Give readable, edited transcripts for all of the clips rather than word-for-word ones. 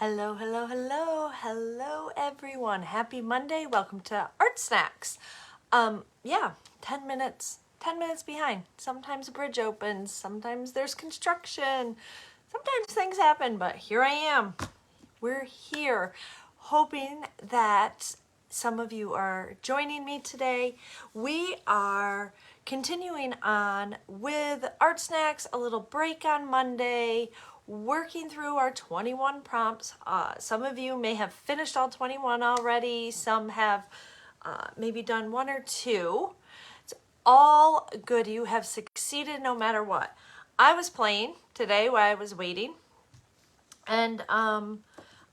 Hello, hello, hello, hello everyone. Happy Monday. Welcome to Art Snacks. Yeah, 10 minutes behind. Sometimes a bridge opens, sometimes there's construction, sometimes things happen, but here I am. We're here hoping that some of you are joining me today. We are continuing on with Art Snacks, a little break on Monday, working through our 21 prompts. Some of you may have finished all 21 already. Some have maybe done one or two. It's all good. You have succeeded no matter what. I was playing today while I was waiting, and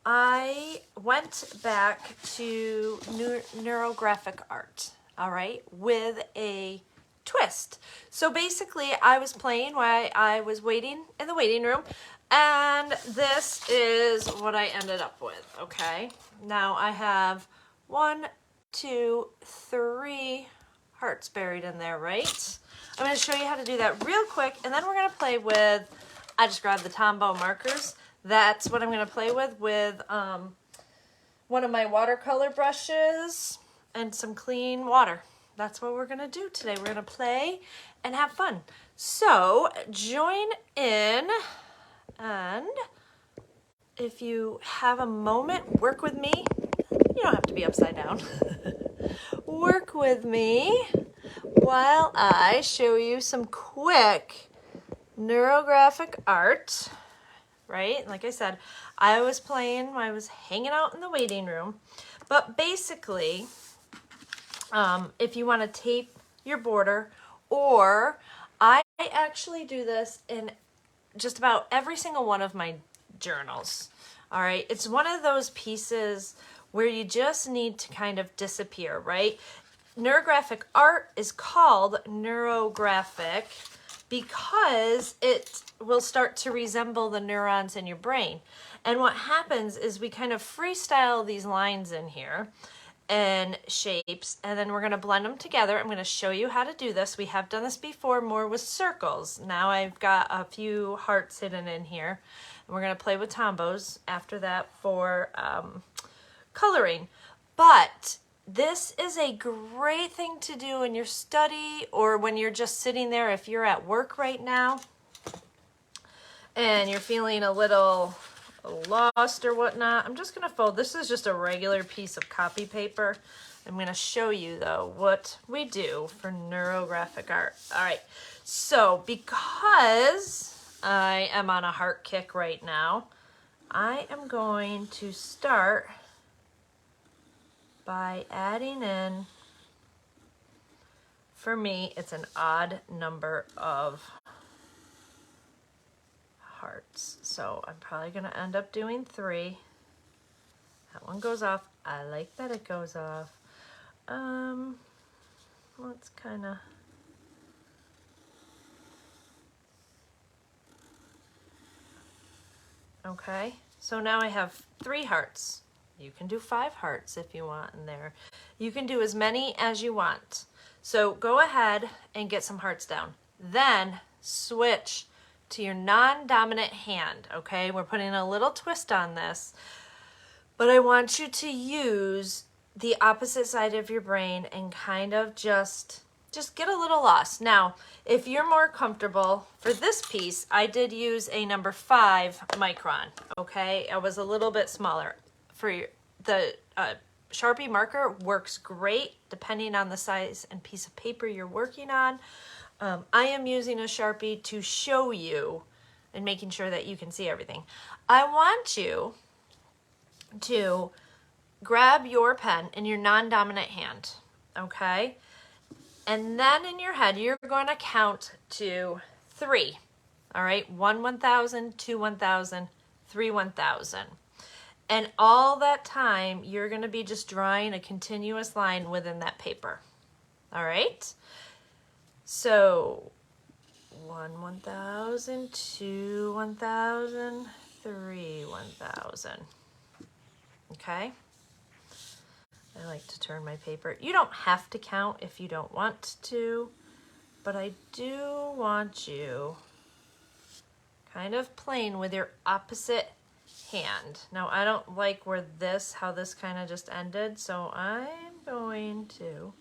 I went back to neurographic art, all right, with a twist. So basically, I was playing while I was waiting in the waiting room, and this is what I ended up with, okay? Now I have 1, 2, 3 hearts buried in there, right? I'm going to show you how to do that real quick, and then we're going to play with, I just grabbed the Tombow markers. That's what I'm going to play with one of my watercolor brushes and some clean water. That's what we're going to do today. We're going to play and have fun. So join in, and if you have a moment, work with me. You don't have to be upside down. Work with me while I show you some quick neurographic art. Right? Like I said, I was playing, I was hanging out in the waiting room. But basically, if you want to tape your border, or I actually do this in just about every single one of my journals. All right? It's one of those pieces where you just need to kind of disappear, right? Neurographic art is called neurographic because it will start to resemble the neurons in your brain. And what happens is we kind of freestyle these lines in here and shapes, and then we're going to blend them together. I'm going to show you how to do this. We have done this before, more with circles. Now I've got a few hearts hidden in here. And we're going to play with Tombows after that for coloring. But this is a great thing to do in your study or when you're just sitting there if you're at work right now and you're feeling a little lost or whatnot. I'm just going to fold. This is just a regular piece of copy paper. I'm going to show you, though, what we do for neurographic art. All right. So because I am on a heart kick right now, I am going to start by adding in, for me, it's an odd number of hearts. So I'm probably going to end up doing 3. That one goes off. I like that it goes off. Let's kind of... Okay, so now I have 3 hearts. You can do 5 hearts if you want in there. You can do as many as you want. So go ahead and get some hearts down. Then switch to your non-dominant hand, okay? We're putting a little twist on this, but I want you to use the opposite side of your brain and kind of just get a little lost. Now, if you're more comfortable, for this piece, I did use a number 5 micron, okay? I was a little bit smaller. For the Sharpie marker works great depending on the size and piece of paper you're working on. I am using a Sharpie to show you and making sure that you can see everything. I want you to grab your pen in your non-dominant hand, okay? And then in your head, you're going to count to 3, all right? 1, 1,000, 2, 1,000, 3, 1,000. And all that time, you're going to be just drawing a continuous line within that paper. All right? So 1, 1,000, 2, 1,000, 3, 1,000. Okay? I like to turn my paper. You don't have to count if you don't want to, but I do want you kind of playing with your opposite hand. Now I don't like how this kind of just ended, so I'm going to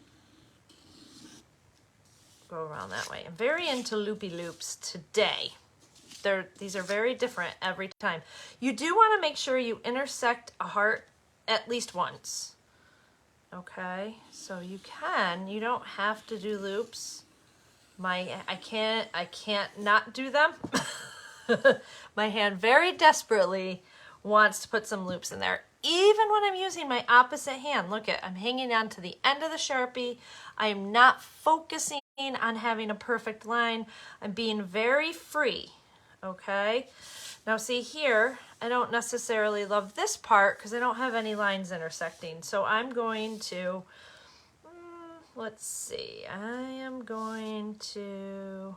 go around that way. I'm very into loopy loops today. These are very different every time. You do want to make sure you intersect a heart at least once. Okay, so you don't have to do loops. I can't not do them. My hand very desperately wants to put some loops in there. Even when I'm using my opposite hand, look I'm hanging on to the end of the Sharpie. I am not focusing on having a perfect line. I'm being very free, okay? Now see here, I don't necessarily love this part because I don't have any lines intersecting. So I'm going to, let's see, I am going to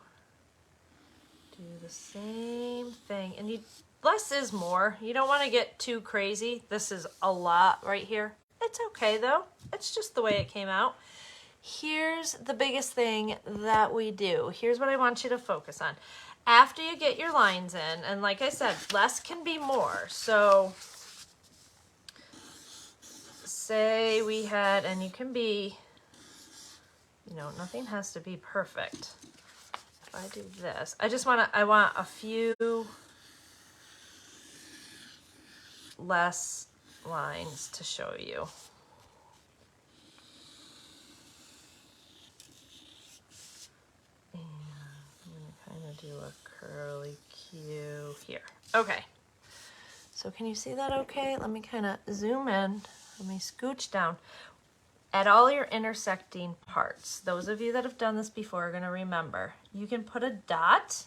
do the same thing. And less is more. You don't want to get too crazy. This is a lot right here. It's okay though. It's just the way it came out. Here's the biggest thing that we do. Here's what I want you to focus on. After you get your lines in, and like I said, less can be more. So say we had, and you can be, nothing has to be perfect. If I do this, I want a few less lines to show you. And I'm going to kind of do a curly Q here. Okay. So can you see that okay? Let me kind of zoom in. Let me scooch down. At all your intersecting parts, those of you that have done this before are going to remember, you can put a dot,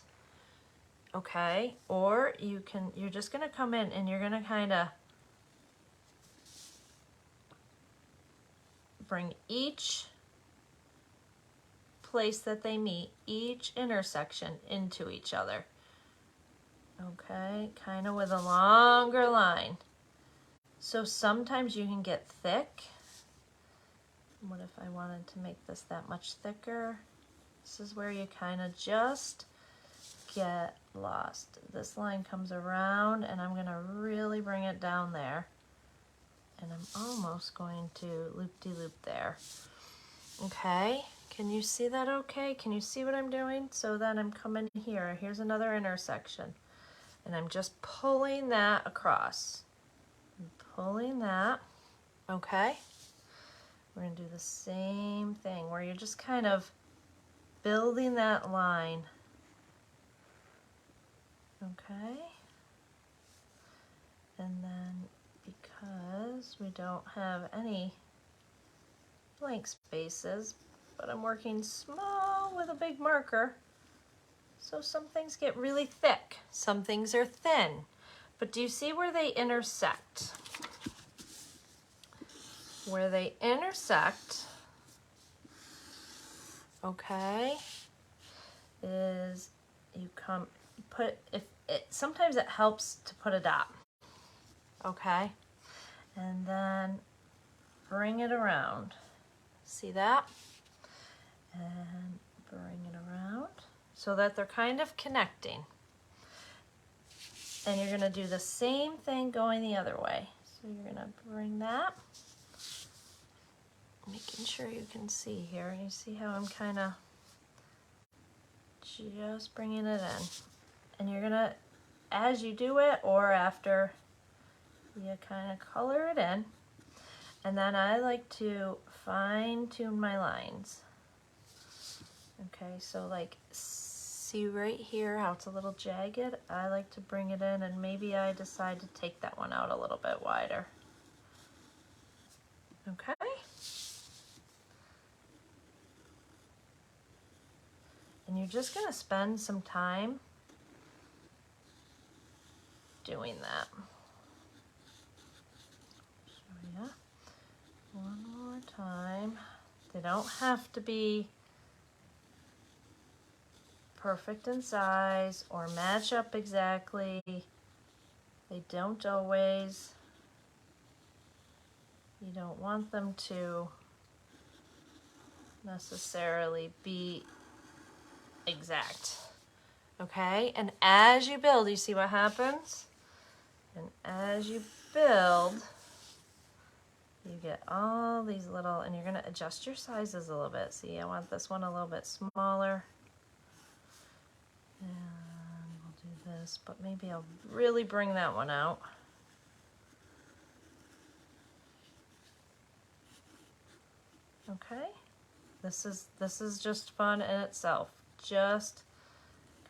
okay? Or you're just going to come in and you're going to kind of bring each place that they meet, each intersection into each other. Okay, kind of with a longer line. So sometimes you can get thick. What if I wanted to make this that much thicker? This is where you kind of just get lost. This line comes around and I'm going to really bring it down there. And I'm almost going to loop-de-loop there. Okay, can you see that okay? Can you see what I'm doing? So then I'm coming here. Here's another intersection. And I'm just pulling that across. I'm pulling that. Okay. We're going to do the same thing where you're just kind of building that line. Okay. And then because we don't have any blank spaces, but I'm working small with a big marker, so some things get really thick, some things are thin. But do you see where they intersect? Where they intersect, okay, is sometimes it helps to put a dot, okay, and then bring it around. See that? And bring it around so that they're kind of connecting. And you're going to do the same thing going the other way. So you're going to bring that. Making sure you can see here. And you see how I'm kind of just bringing it in. And you're going to, as you do it or after, you kind of color it in. And then I like to fine tune my lines. Okay, so like see right here how it's a little jagged? I like to bring it in and maybe I decide to take that one out a little bit wider. Okay. And you're just going to spend some time doing that. So yeah, one more time. They don't have to be perfect in size or match up exactly. They don't always. You don't want them to necessarily be exact. Okay, and as you build, you see what happens? And as you build, you get all these little, and you're going to adjust your sizes a little bit. See, I want this one a little bit smaller. And we'll do this, but maybe I'll really bring that one out. Okay, this is just fun in itself. Just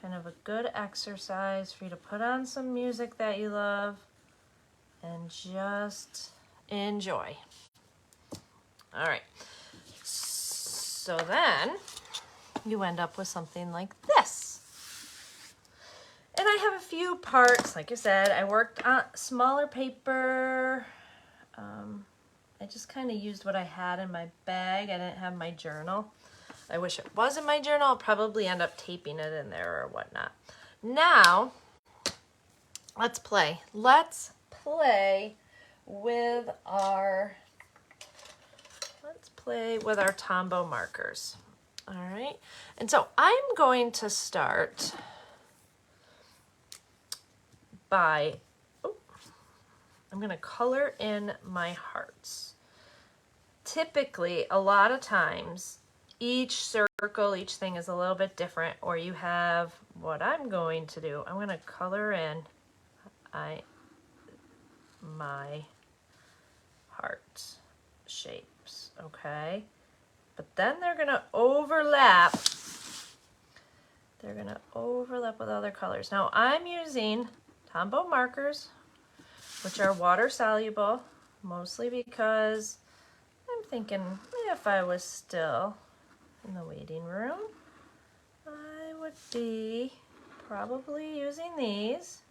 kind of a good exercise for you to put on some music that you love and just enjoy. All right, so then you end up with something like this. And I have a few parts. Like I said, I worked on smaller paper. I just kind of used what I had in my bag. I didn't have my journal. I wish it was in my journal. I'll probably end up taping it in there or whatnot. Now, let's play. Let's play with our Tombow markers. All right. And so I'm going to start by, I'm going to color in my hearts. Typically, a lot of times, each circle, each thing is a little bit different, or you have what I'm going to do. I'm going to color in my heart shapes, okay? But then they're going to overlap. They're going to overlap with other colors. Now, I'm using Tombow markers, which are water soluble, mostly because I'm thinking if I was still in the waiting room, I would be probably using these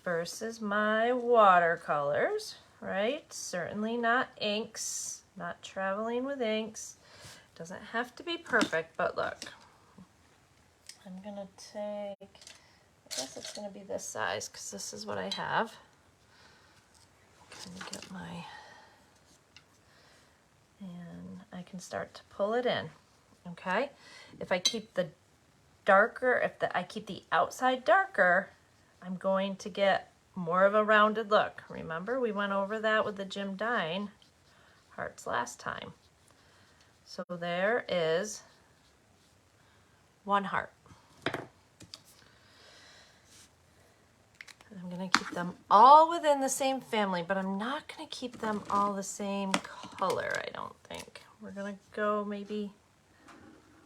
versus my watercolors, right? Certainly not inks, not traveling with inks. Doesn't have to be perfect, but look. I'm gonna take, I guess it's gonna be this size because this is what I have. Kind of get my, and I can start to pull it in, okay? If I keep the darker, I keep the outside darker, I'm going to get more of a rounded look. Remember, we went over that with the Jim Dine hearts last time. So there is one heart. I'm going to keep them all within the same family, but I'm not going to keep them all the same color, I don't think. We're going to go maybe,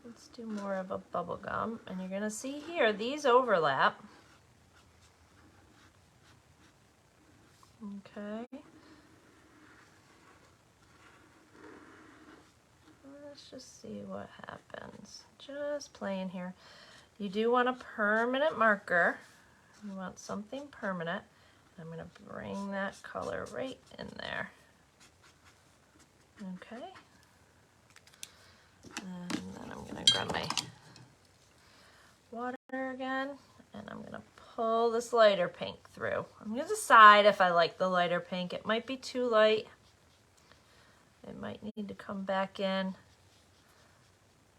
let's do more of a bubble gum. And you're going to see here, these overlap. Okay. Let's just see what happens. Just playing here. You do want a permanent marker. You want something permanent. I'm going to bring that color right in there. Okay. And then I'm going to grab my water again, and I'm going to pull this lighter pink through. I'm going to decide if I like the lighter pink. It might be too light. It might need to come back in.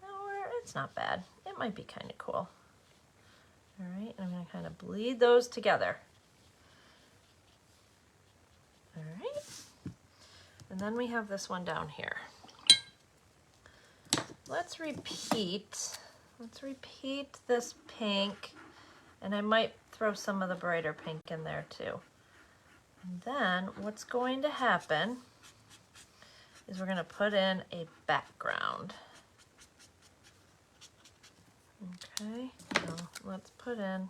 Or it's not bad. It might be kind of cool. All right, I'm going to kind of bleed those together. All right. And then we have this one down here. Let's repeat this pink, and I might throw some of the brighter pink in there too. And then what's going to happen is we're going to put in a background. Okay, so let's put in,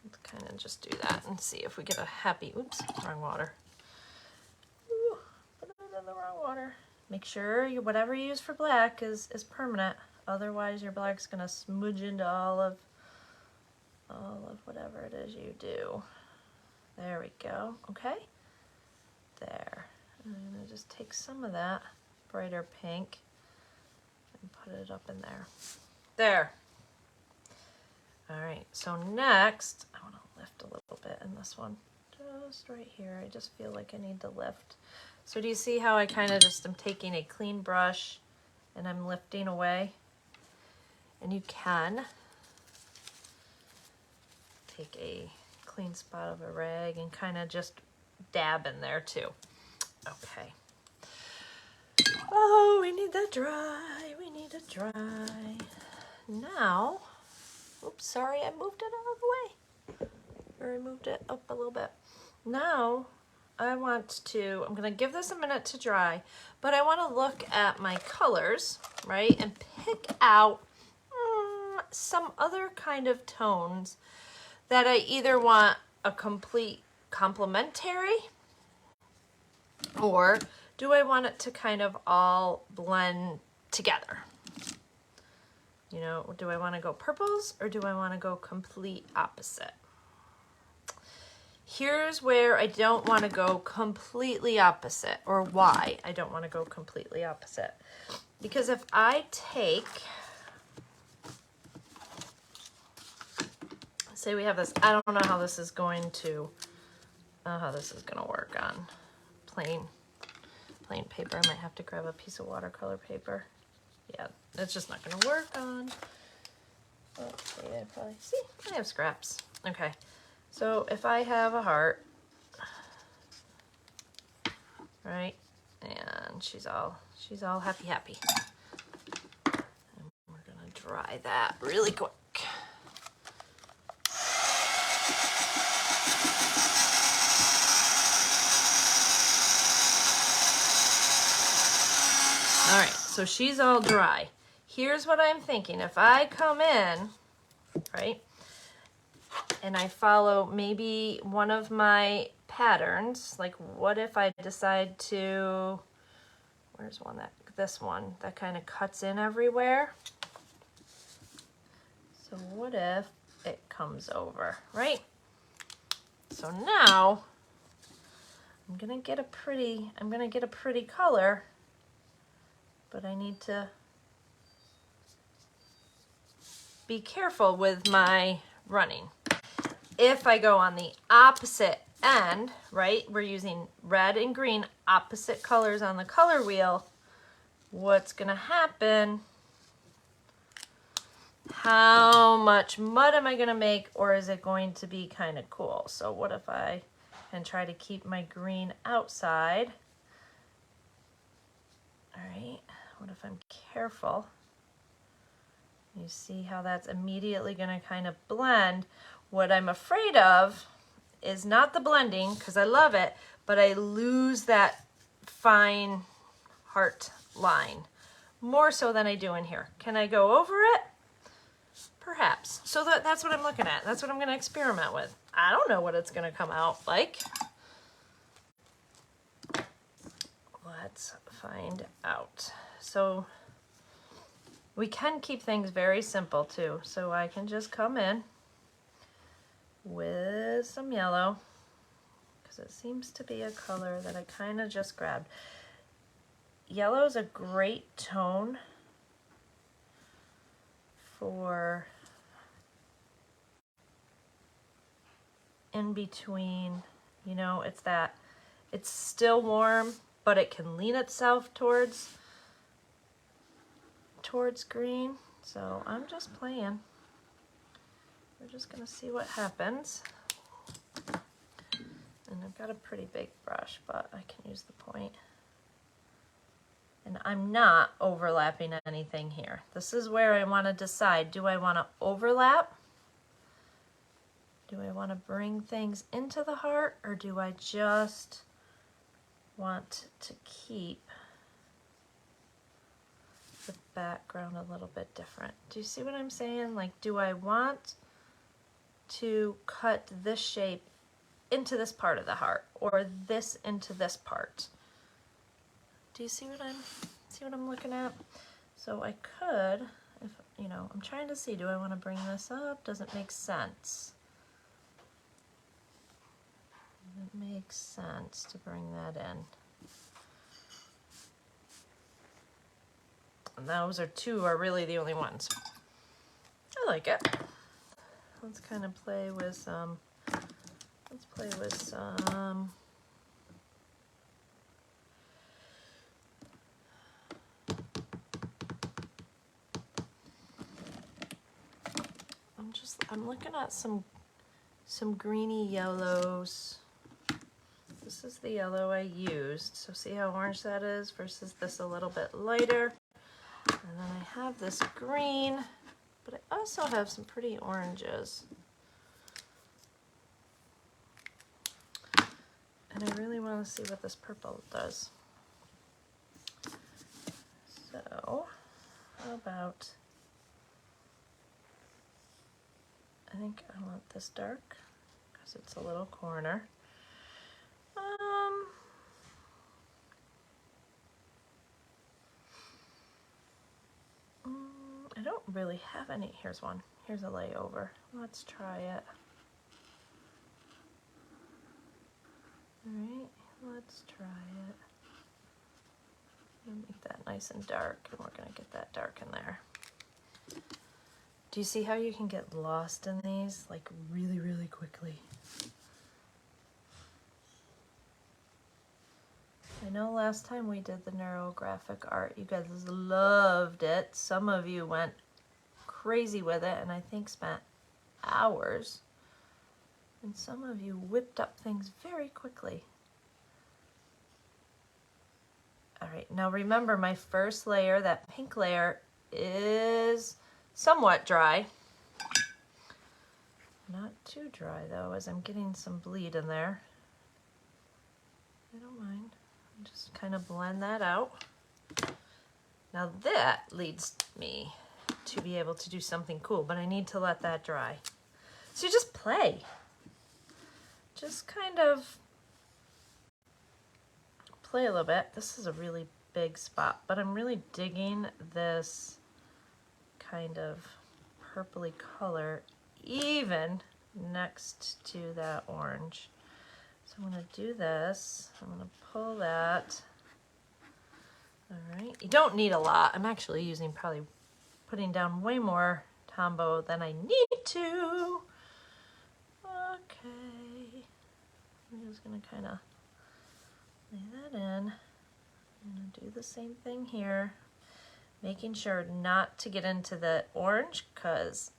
let's kind of just do that and see if we get a happy, oops, wrong water. Ooh, put it in the wrong water. Make sure whatever you use for black is permanent. Otherwise your black's gonna smudge into all of whatever it is you do. There we go, okay? There, and I'm gonna just take some of that brighter pink and put it up in there. There. All right, so next, I want to lift a little bit in this one. Just right here, I just feel like I need to lift. So do you see how I kind of just am taking a clean brush and I'm lifting away? And you can take a clean spot of a rag and kind of just dab in there too. Okay. Oh, we need that dry. We need it dry. Now, oops, sorry, I moved it out of the way. Or I moved it up a little bit. Now, I'm gonna give this a minute to dry, but I wanna look at my colors, right? And pick out some other kind of tones that I either want a complete complementary, or do I want it to kind of all blend together? You know, do I want to go purples or do I want to go complete opposite? Here's where I don't want to go completely opposite, or why I don't want to go completely opposite. Because if I take, say we have this, I don't know how this is going to work on plain paper. I might have to grab a piece of watercolor paper. Yeah, it's just not gonna work on. Let's see, I have scraps. Okay, so if I have a heart, right, and she's all happy. And we're gonna dry that really quick. All right, so she's all dry. Here's what I'm thinking. If I come in, right, and I follow maybe one of my patterns, like what if I decide to, where's one this one that kind of cuts in everywhere? So what if it comes over, right? So now I'm gonna get a pretty color, but I need to be careful with my running. If I go on the opposite end, right, we're using red and green, opposite colors on the color wheel, what's gonna happen? How much mud am I gonna make, or is it going to be kind of cool? So what if I can try to keep my green outside? All right, what if I'm careful? You see how that's immediately gonna kind of blend. What I'm afraid of is not the blending, because I love it, but I lose that fine heart line more so than I do in here. Can I go over it? Perhaps. So that's what I'm looking at. That's what I'm going to experiment with. I don't know what it's going to come out like. Let's find out. So we can keep things very simple too. So I can just come in with some yellow, because it seems to be a color that I kind of just grabbed. Yellow is a great tone for in between, you know, it's still warm, but it can lean itself towards green. So I'm just playing. We're just gonna see what happens. And I've got a pretty big brush, but I can use the point. And I'm not overlapping anything here. This is where I want to decide, do I want to overlap? Do I want to bring things into the heart, or do I just want to keep the background a little bit different? Do you see what I'm saying? Like, do I want to cut this shape into this part of the heart, or this into this part? Do you see what I'm looking at? So I could, if you know, I'm trying to see, do I want to bring this up? Does it make sense? It makes sense to bring that in. And those are really the only ones. I like it. Let's kind of play with some, I'm looking at some greeny yellows. This is the yellow I used. So see how orange that is versus this a little bit lighter. And then I have this green, but I also have some pretty oranges. And I really want to see what this purple does. So, how about, I think I want this dark because it's a little corner. I don't really have any. Here's one. Here's a layover. Let's try it. All right, let's try it. Make that nice and dark, and we're gonna get that dark in there. Do you see how you can get lost in these, like really, really quickly? I know last time we did the neurographic art, you guys loved it. Some of you went crazy with it, and I think spent hours. And some of you whipped up things very quickly. All right, now remember my first layer, that pink layer, is somewhat dry. Not too dry though, as I'm getting some bleed in there. I don't mind. Just kind of blend that out. Now that leads me to be able to do something cool, but I need to let that dry. So you just play. Just kind of play a little bit. This is a really big spot, but I'm really digging this kind of purpley color even next to that orange. So I'm going to do this. I'm going to pull that. All right. You don't need a lot. I'm actually probably putting down way more Tombow than I need to. Okay. I'm just going to kind of lay that in. I'm going to do the same thing here. Making sure not to get into the orange because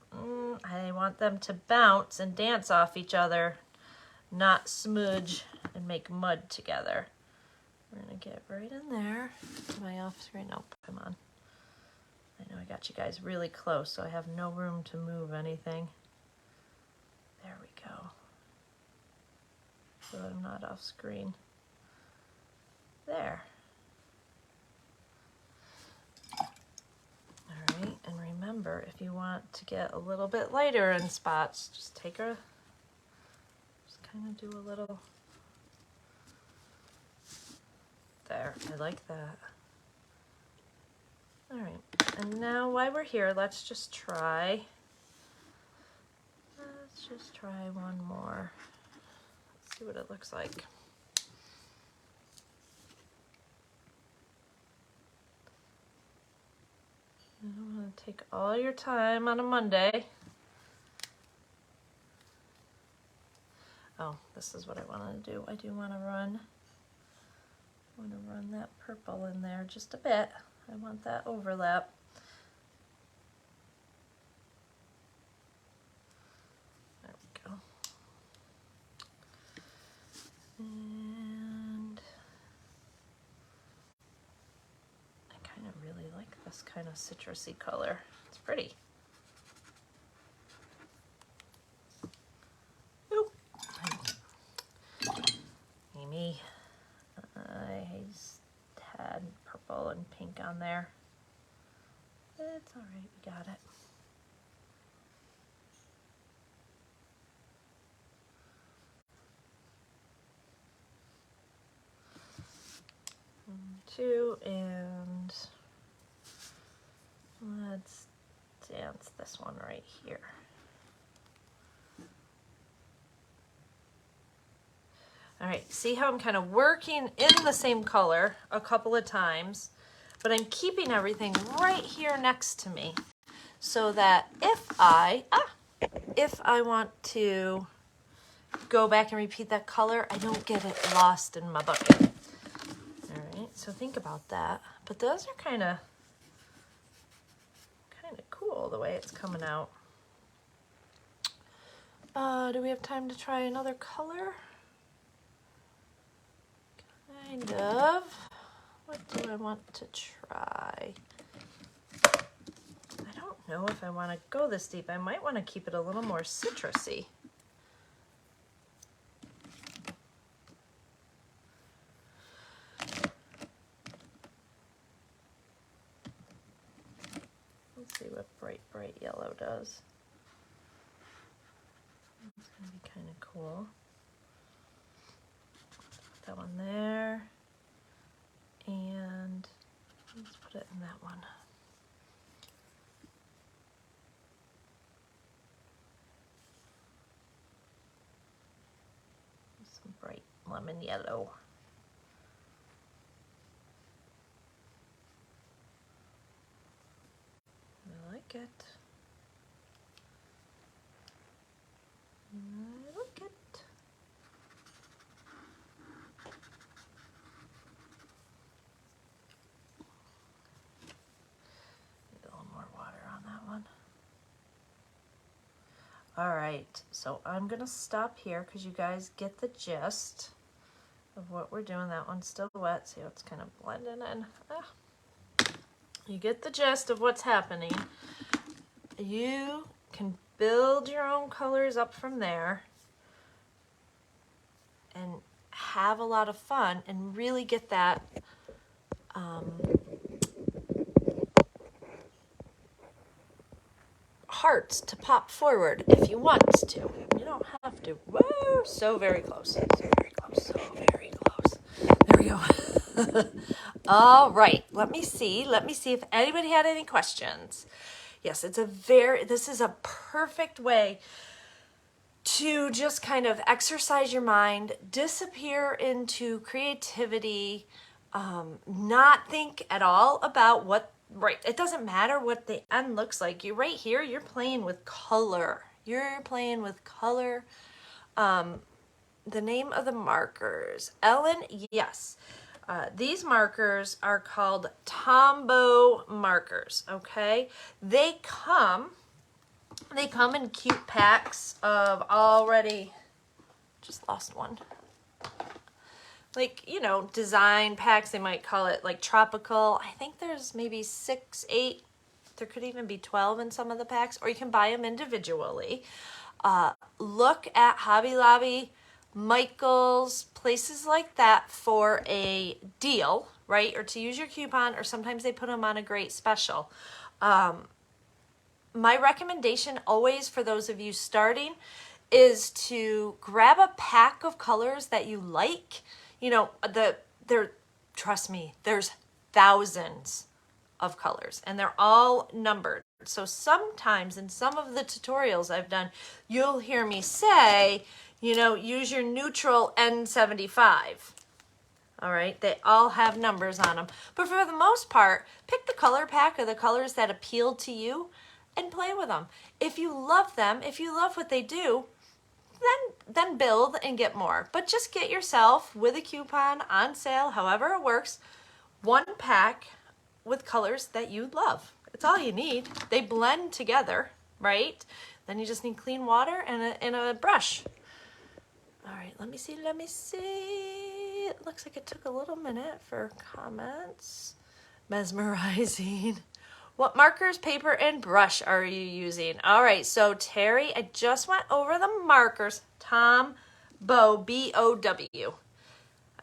I want them to bounce and dance off each other, not smudge and make mud together. We're gonna get right in there. Am I off screen? Nope, come on. I know I got you guys really close, so I have no room to move anything. There we go. So that I'm not off screen. There. All right, and remember, if you want to get a little bit lighter in spots, just kind of do a little. There, I like that. All right, and now while we're here, let's just try one more. Let's see what it looks like. I'm going to take all your time on a Monday. Oh, this is what I want to do. I do want to run that purple in there just a bit. I want that overlap. There we go. And I kind of really like this kind of citrusy color. It's pretty. Oop. Amy, I had purple and pink on there. It's all right, we got it. Two, and let's dance this one right here. All right, see how I'm kind of working in the same color a couple of times, but I'm keeping everything right here next to me so that if I want to go back and repeat that color, I don't get it lost in my bucket. All right, so think about that. But those are kind of cool the way it's coming out. Do we have time to try another color? Kind of. What do I want to try? I don't know if I want to go this deep. I might want to keep it a little more citrusy. Let's see what bright yellow does. It's going to be kind of cool. Put that one there. And let's put it in that one. Some bright lemon yellow. I like it. I like it. Need a little more water on that one. All right, so I'm gonna stop here because you guys get the gist of what we're doing. That one's still wet. See how it's kind of blending in. You get the gist of what's happening. You can build your own colors up from there and have a lot of fun and really get that hearts to pop forward if you want to. You don't have to. Whoa, so very close. So very close. So very close. There we go. All right. Let me see if anybody had any questions. Yes, this is a perfect way to just kind of exercise your mind, disappear into creativity, not think at all about it doesn't matter what the end looks like. You're right here, you're playing with color. You're playing with color. The name of the markers. Ellen, yes. These markers are called Tombow markers, okay? They come in cute packs of already, just lost one. Like, design packs, they might call it like tropical. I think there's maybe 6, 8, there could even be 12 in some of the packs, or you can buy them individually. Look at Hobby Lobby, Michael's, places like that for a deal, right? Or to use your coupon, or sometimes they put them on a great special. My recommendation always for those of you starting is to grab a pack of colors that you like. Trust me, there's thousands of colors and they're all numbered. So sometimes in some of the tutorials I've done, you'll hear me say, use your neutral N75. All right, they all have numbers on them. But for the most part, pick the color pack of the colors that appeal to you and play with them. If you love them, if you love what they do, then build and get more. But just get yourself with a coupon on sale, however it works, one pack with colors that you love. It's all you need. They blend together, right? Then you just need clean water and a brush. All right, let me see. It looks like it took a little minute for comments. Mesmerizing. What markers, paper, and brush are you using? All right, so Terry, I just went over the markers. Tombow, B-O-W.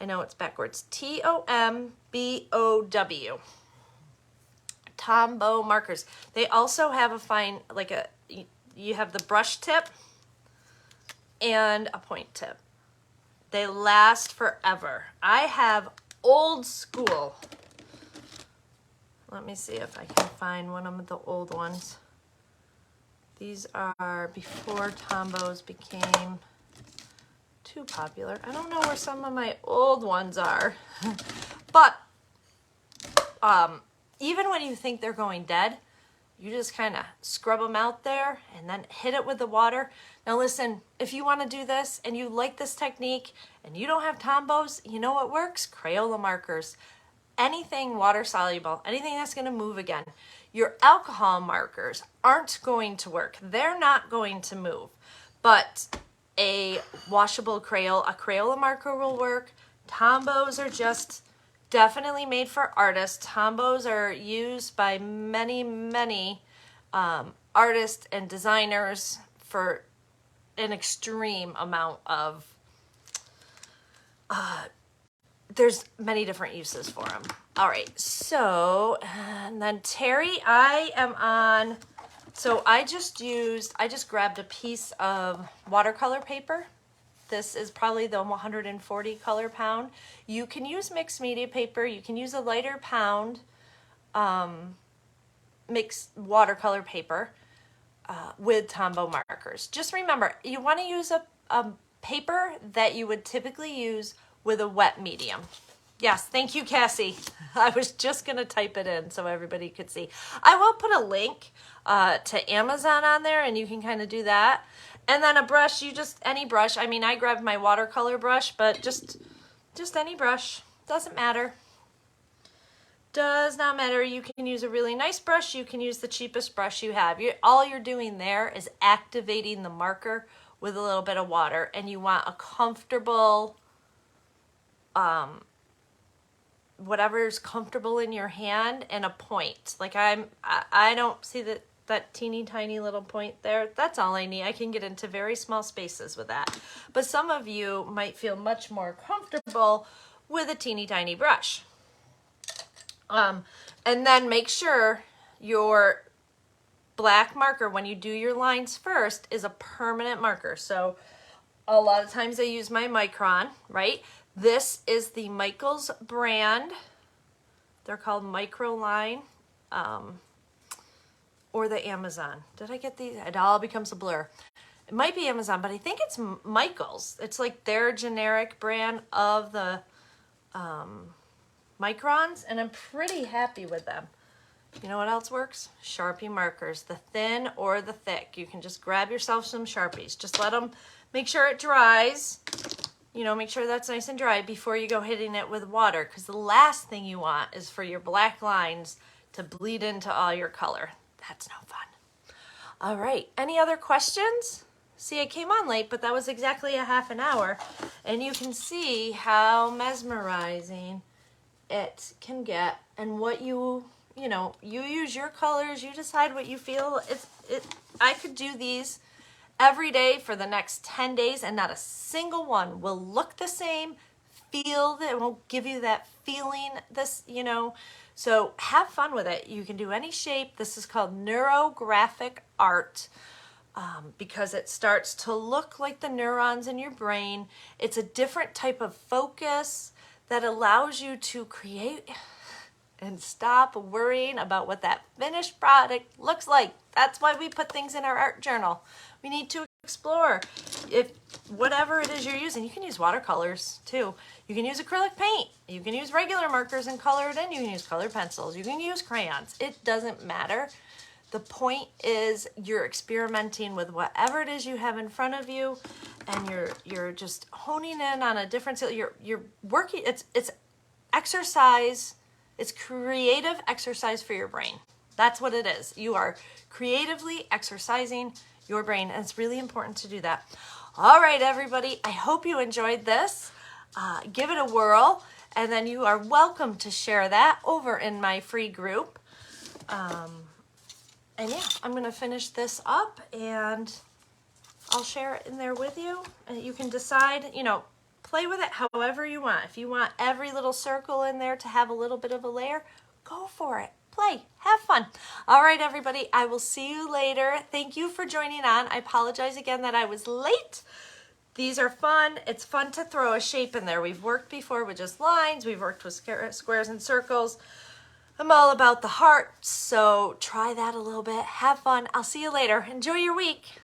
I know it's backwards. T-O-M-B-O-W. Tombow markers. They also have you have the brush tip and a point tip. They last forever. I have old school. Let me see if I can find one of the old ones. These are before Tombows became too popular. I don't know where some of my old ones are. But even when you think they're going dead, you just kind of scrub them out there and then hit it with the water. Now listen, if you want to do this and you like this technique and you don't have Tombows, you know what works? Crayola markers. Anything water soluble, anything that's going to move again. Your alcohol markers aren't going to work. They're not going to move. but a washable Crayola, a Crayola marker will work. Tombos are just definitely made for artists. Tombos are used by many artists and designers for an extreme amount of, there's many different uses for them. All right, so, and then Terry, I am on, so I just grabbed a piece of watercolor paper. This is probably the 140 color pound. You can use mixed media paper. You can use a lighter pound mixed watercolor paper with Tombow markers. Just remember, you want to use a paper that you would typically use with a wet medium. Yes, thank you, Cassie. I was just going to type it in so everybody could see. I will put a link to Amazon on there, and you can kind of do that. And then a brush, any brush. I mean, I grabbed my watercolor brush, but just any brush. Doesn't matter. Does not matter. You can use a really nice brush. You can use the cheapest brush you have. All you're doing there is activating the marker with a little bit of water, and you want a comfortable, whatever's comfortable in your hand, and a point. Like I don't see that teeny tiny little point there. That's all I need. I can get into very small spaces with that. But some of you might feel much more comfortable with a teeny tiny brush. And then make sure your black marker, when you do your lines first, is a permanent marker. So a lot of times I use my Micron, right? This is the Michaels brand. They're called Microline, or the Amazon. Did I get these? It all becomes a blur. It might be Amazon, but I think it's Michaels. It's like their generic brand of the Microns, and I'm pretty happy with them. You know what else works? Sharpie markers, the thin or the thick. You can just grab yourself some Sharpies. Just let them, make sure it dries. You know, make sure that's nice and dry before you go hitting it with water, because the last thing you want is for your black lines to bleed into all your color. That's no fun. All right, any other questions? See, I came on late, but that was exactly a half an hour, and you can see how mesmerizing it can get, and what you use your colors, you decide what you feel. I could do these every day for the next 10 days, and not a single one will look the same, feel that, it won't give you that feeling, so have fun with it. You can do any shape. This is called neurographic art, because it starts to look like the neurons in your brain. It's a different type of focus that allows you to create and stop worrying about what that finished product looks like. That's why we put things in our art journal. We need to explore. If whatever it is you're using, you can use watercolors too. You can use acrylic paint. You can use regular markers and color it in. You can use colored pencils. You can use crayons. It doesn't matter. The point is you're experimenting with whatever it is you have in front of you, and you're just honing in on a different, you're working, it's exercise. It's creative exercise for your brain. That's what it is. You are creatively exercising your brain, and it's really important to do that. All right, everybody, I hope you enjoyed this. Give it a whirl, and then you are welcome to share that over in my free group. And yeah, I'm going to finish this up, and I'll share it in there with you. And you can decide, play with it however you want. If you want every little circle in there to have a little bit of a layer, go for it. Play. Have fun. All right, everybody. I will see you later. Thank you for joining on. I apologize again that I was late. These are fun. It's fun to throw a shape in there. We've worked before with just lines. We've worked with squares and circles. I'm all about the heart, so try that a little bit. Have fun. I'll see you later. Enjoy your week.